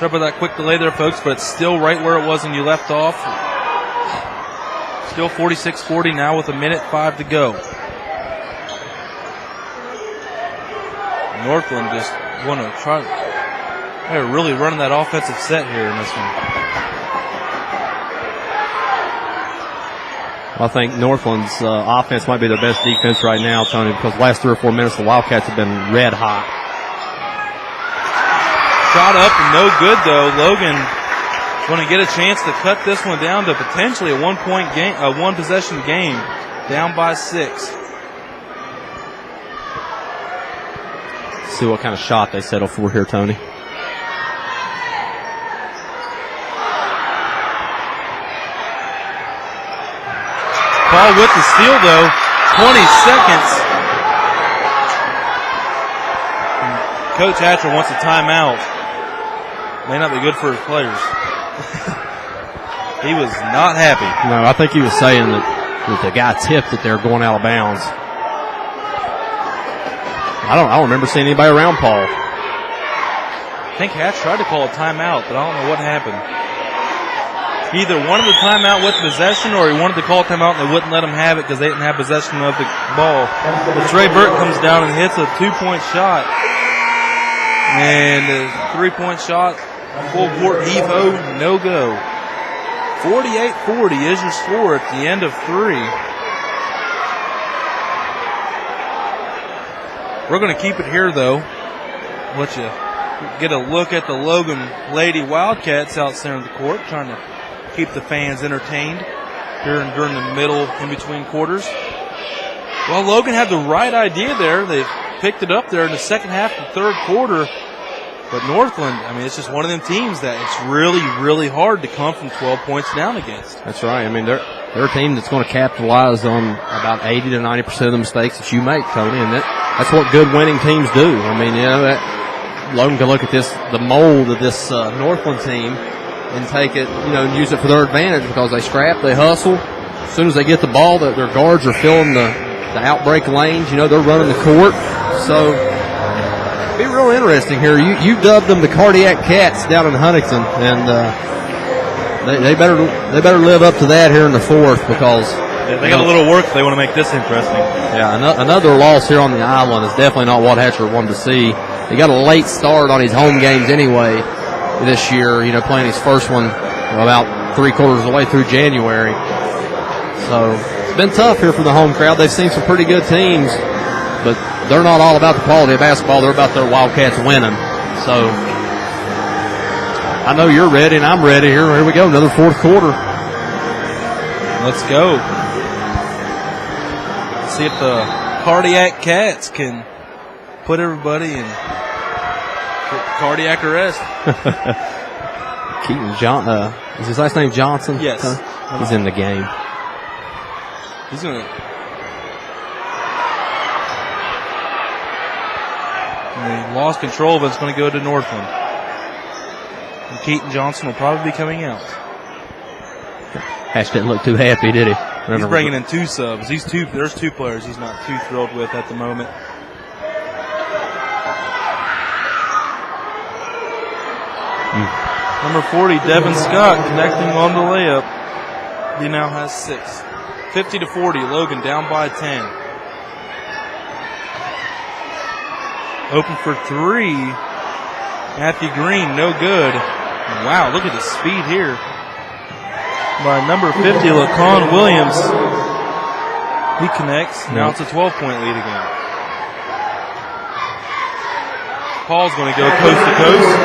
Sorry about that quick delay there, folks, but it's still right where it was when you left off. Still 46-40 now with 1:05 to go. Northland just want to try. They're really running that offensive set here in this one. I think Northland's offense might be their best defense right now, Tony, because the last 3 or 4 minutes the Wildcats have been red hot. Shot up and no good, though. Logan going to get a chance to cut this one down to potentially a 1-point game, a 1-possession game, down by 6. See what kind of shot they settle for here, Tony. Ball with the steal, though. 20 seconds. Coach Hatcher wants a timeout. May not be good for his players. He was not happy. No, I think he was saying that the guy tipped that they're going out of bounds. I don't remember seeing anybody around Paul. I think Hatch tried to call a timeout, but I don't know what happened. He either wanted the timeout with possession or he wanted to call a timeout and they wouldn't let him have it because they didn't have possession of the ball. But Trey Burke comes down and hits a 2-point shot. And a 3-point shot, full court heave-ho, no go. 48-40 is your score at the end of 3. We're going to keep it here, though. Let you get a look at the Logan Lady Wildcats out center of the court, trying to keep the fans entertained here during the middle, in between quarters. Well, Logan had the right idea there. They picked it up there in the second half of the third quarter. But Northland, I mean, it's just one of them teams that it's really, really hard to come from 12 points down against. That's right. I mean, they're a team that's going to capitalize on about 80 to 90% of the mistakes that you make, Tony, and that's what good winning teams do. I mean, Logan can look at the mold of this Northland team and take it, and use it for their advantage because they scrap, they hustle. As soon as they get the ball, their guards are filling the outbreak lanes. They're running the court. So it'll be real interesting here. You dubbed them the Cardiac Cats down in Huntington, and they better live up to that here in the fourth because they got a little work if they want to make this interesting. Yeah, another loss here on the island is definitely not what Hatcher wanted to see. He got a late start on his home games anyway this year, playing his first one about 3/4 of the way through January. So it's been tough here for the home crowd. They've seen some pretty good teams, but they're not all about the quality of basketball. They're about their Wildcats winning. So I know you're ready, and I'm ready. Here we go, another fourth quarter. Let's go. See if the Cardiac Cats can put everybody in cardiac arrest. Keaton is his last name Johnson? Yes. He's in the game. He's going to. He lost control of it. It's going to go to Northland. And Keaton Johnson will probably be coming out. Hatch didn't look too happy, did he? He's bringing in 2 subs. There's 2 players he's not too thrilled with at the moment. Number 40, Devin Scott, connecting on the layup. He now has 6. 50-40, Logan down by 10. Open for 3. Matthew Green, no good. Wow, look at the speed here by number 50, Laquan Williams. He connects. Now it's a 12-point lead again. Paul's going to go coast to coast.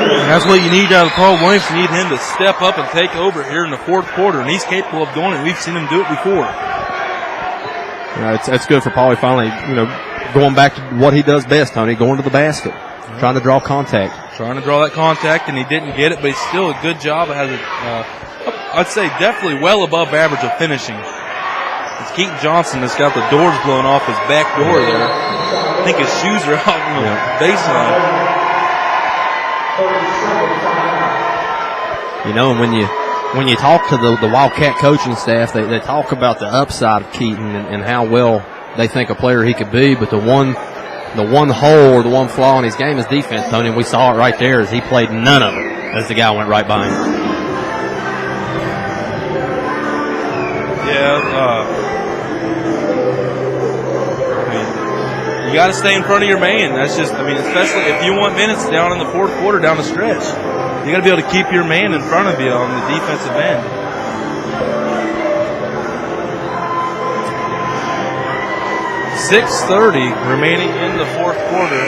And that's what you need out of Paul Williams. You need him to step up and take over here in the fourth quarter, and he's capable of doing it. We've seen him do it before. It's good for Paul. Finally, going back to what he does best, Tony, going to the basket, trying to draw contact. Trying to draw that contact, and he didn't get it, but he's still a good job. I'd say definitely well above average of finishing. It's Keaton Johnson that's got the doors blown off his back door there. I think his shoes are out on the baseline. And when you talk to the Wildcat coaching staff, they talk about the upside of Keaton and how well they think a player he could be. But the one the one hole or the one flaw in his game is defense, Tony, and we saw it right there as he played none of it as the guy went right by him. Yeah, you got to stay in front of your man. That's just, especially if you want minutes down in the fourth quarter, down the stretch, you got to be able to keep your man in front of you on the defensive end. .6:30 remaining in the fourth quarter.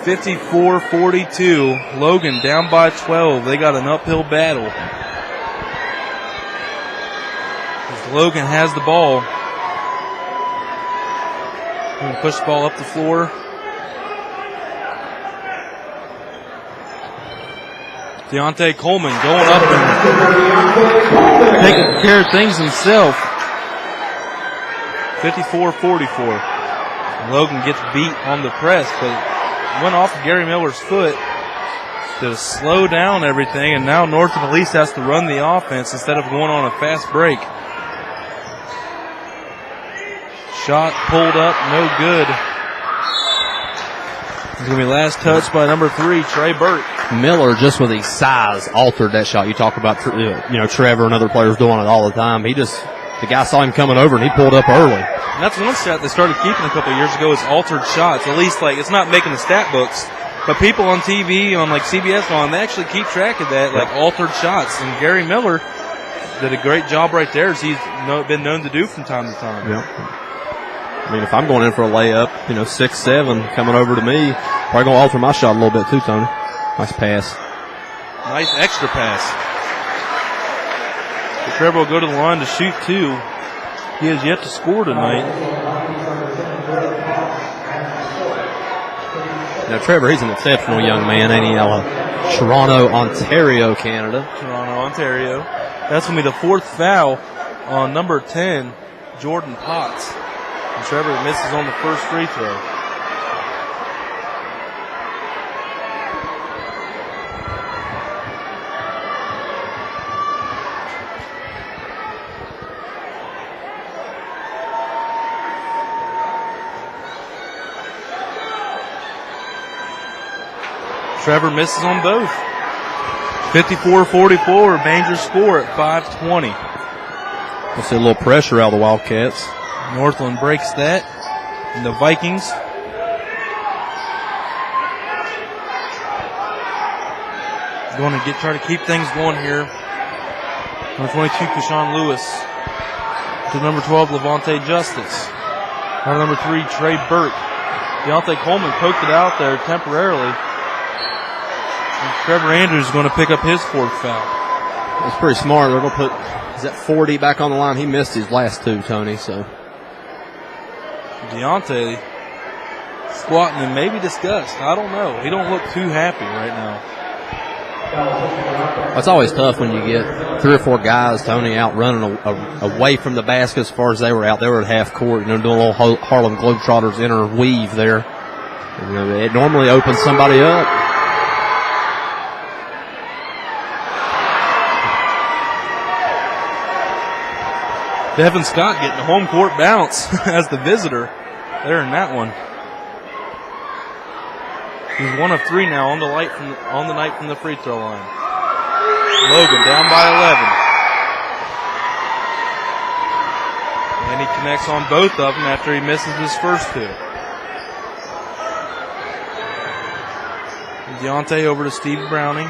54-42. Logan down by 12. They got an uphill battle. Logan has the ball. Going to push the ball up the floor. Deontay Coleman going up and taking care of things himself. 54-44. Logan gets beat on the press, but went off of Gary Miller's foot to slow down everything, and now Northland at least has to run the offense instead of going on a fast break. Shot pulled up, no good. It's going to be last touch by number 3, Trey Burke. Miller, just with his size, altered that shot. You talk about, Trevor and other players doing it all the time. The guy saw him coming over and he pulled up early. And that's one shot they started keeping a couple of years ago is altered shots. At least, it's not making the stat books, but people on TV, on CBS, they actually keep track of that, altered shots. And Gary Miller did a great job right there, as he's been known to do from time to time. Yeah. If I'm going in for a layup, 6-7 coming over to me, probably going to alter my shot a little bit too, Tony. Nice pass. Nice extra pass. So Trevor will go to the line to shoot 2. He has yet to score tonight. Now, Trevor, he's an exceptional young man, ain't he? Out of Toronto, Ontario, Canada. Toronto, Ontario. That's going to be the 4th foul on number 10, Jordan Potts. And Trevor misses on the first free throw. Trevor misses on both. 54-44, Banger score at 5:20. We'll see a little pressure out of the Wildcats. Northland breaks that. And the Vikings going to try to keep things going here. Number 22, Kashawn Lewis. To number 12, Levante Justice. Out of number 3, Trey Burke. Deontay Coleman poked it out there temporarily. And Trevor Andrews is going to pick up his 4th foul. That's pretty smart. They're going to put, is that 40 back on the line? He missed his last 2, Tony, so. Deontay squatting and maybe disgust. I don't know. He don't look too happy right now. It's always tough when you get 3 or 4 guys, Tony, out running away from the basket as far as they were out. They were at half court, doing a little Harlem Globetrotters inner weave there. It normally opens somebody up. Devin Scott getting a home court bounce as the visitor there in that one. He's 1 of 3 now on the night from the free throw line. Logan down by 11. And he connects on both of them after he misses his first 2. Deontay over to Steve Browning.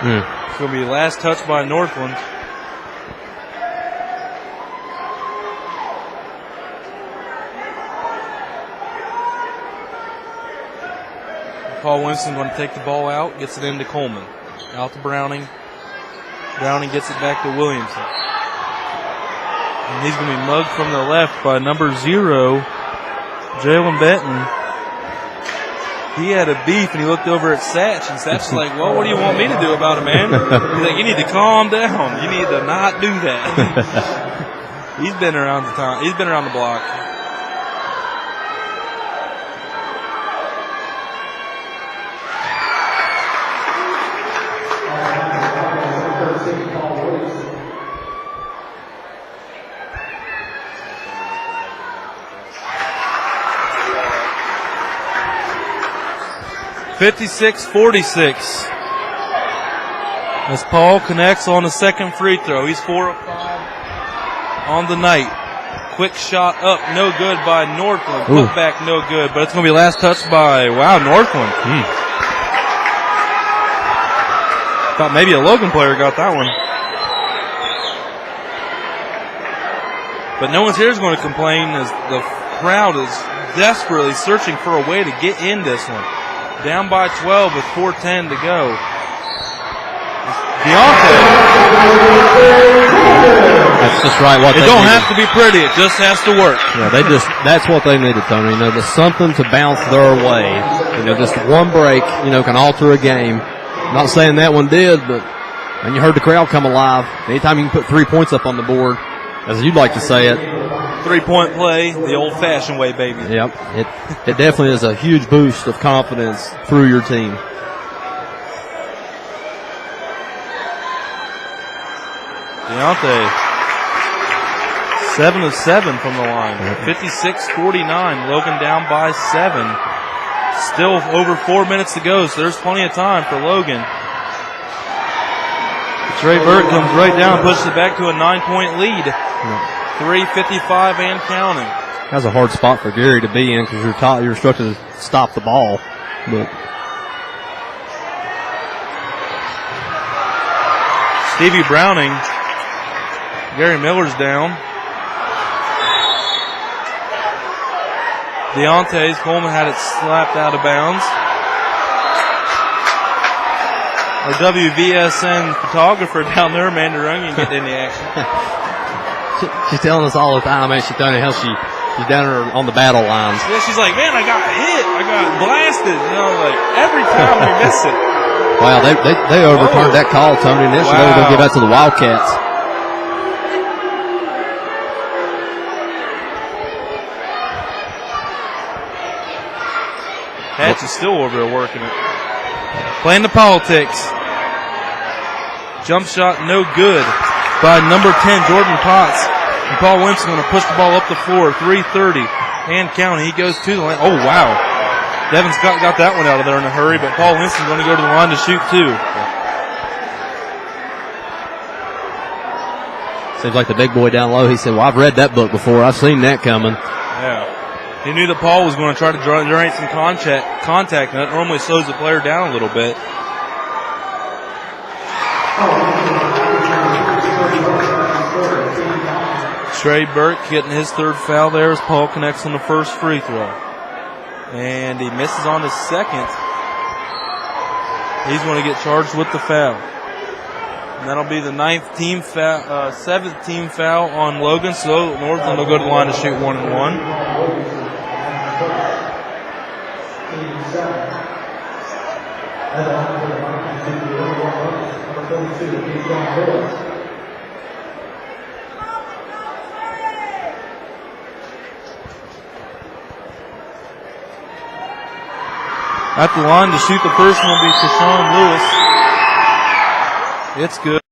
It's going to be the last touch by Northland. Paul Winston going to take the ball out, gets it into Coleman. Out to Browning. Browning gets it back to Williamson. And he's going to be mugged from the left by number 0, Jalen Benton. He had a beef, and he looked over at Satch, and Satch's like, well, what do you want me to do about it, man? He's like, you need to calm down. You need to not do that. He's been around the time. He's been around the block. 56-46. As Paul connects on the second free throw. He's 4 of 5 on the night. Quick shot up, no good by Northland. Put back, no good, but it's going to be last touch by, Northland. Thought maybe a Logan player got that one. But no one's here is going to complain as the crowd is desperately searching for a way to get in this one. Down by 12 with 4:10 to go. Deontay. That's just right. What it don't have to be pretty. It just has to work. Yeah, that's what they needed, Tony. You know, there's something to bounce their way. You know, just one break, can alter a game. I'm not saying that one did, but and you heard the crowd come alive. Anytime you can put 3 points up on the board, as you'd like to say it. 3-point play, the old-fashioned way, baby. Yep. It definitely is a huge boost of confidence through your team. Deontay, 7 of 7 from the line. 56-49. Logan down by 7. Still over 4 minutes to go, so there's plenty of time for Logan. Trey Burke comes right down and pushes it back to a 9-point lead. 3:55 and counting. That's a hard spot for Gary to be in because you're instructed to stop the ball. But Stevie Browning. Gary Miller's down. Deontay's. Coleman had it slapped out of bounds. Our WVSN photographer down there, Amanda Runyon, getting in the action. She's telling us all the time, man. She's telling how she's down there on the battle lines. Yeah, she's like, man, I got hit. I got blasted. Like every time we miss it. Wow, they overturned that call, Tony, and this should go give that to the Wildcats. Hatch is still over there working it. Playing the politics. Jump shot no good by number 10, Jordan Potts. And Paul Winston going to push the ball up the floor. 3:30 and counting. He goes to the line. Oh, wow. Devin Scott got that one out of there in a hurry, but Paul Winston's going to go to the line to shoot too. Seems like the big boy down low. He said, well, I've read that book before. I've seen that coming. Yeah. He knew that Paul was going to try to generate some contact, and that normally slows the player down a little bit. Trey Burke getting his third foul there as Paul connects on the first free throw. And he misses on his second. He's going to get charged with the foul. And that'll be the 7th team foul on Logan. So Northland will go to the line to shoot 1-1. At the line to shoot the first one will be Keshawn Lewis. It's good.